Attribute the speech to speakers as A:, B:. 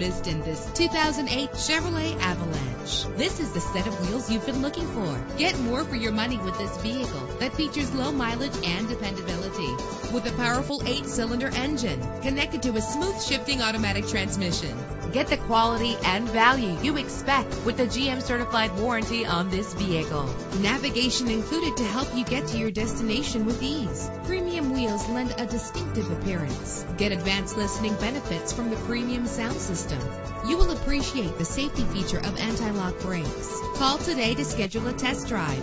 A: noticed in this 2008 Chevrolet Avalanche. This is the set of wheels you've been looking for. Get more for your money with this vehicle that features low mileage and dependability. With a powerful 8-cylinder engine connected to a smooth shifting automatic transmission. Get the quality and value you expect with the GM certified warranty on this vehicle. Navigation included to help you get to your destination with ease. Premium wheels lend a distinctive appearance. Get advanced listening benefits from the premium sound system. You will appreciate the safety feature of anti-lock brakes. Call today to schedule a test drive.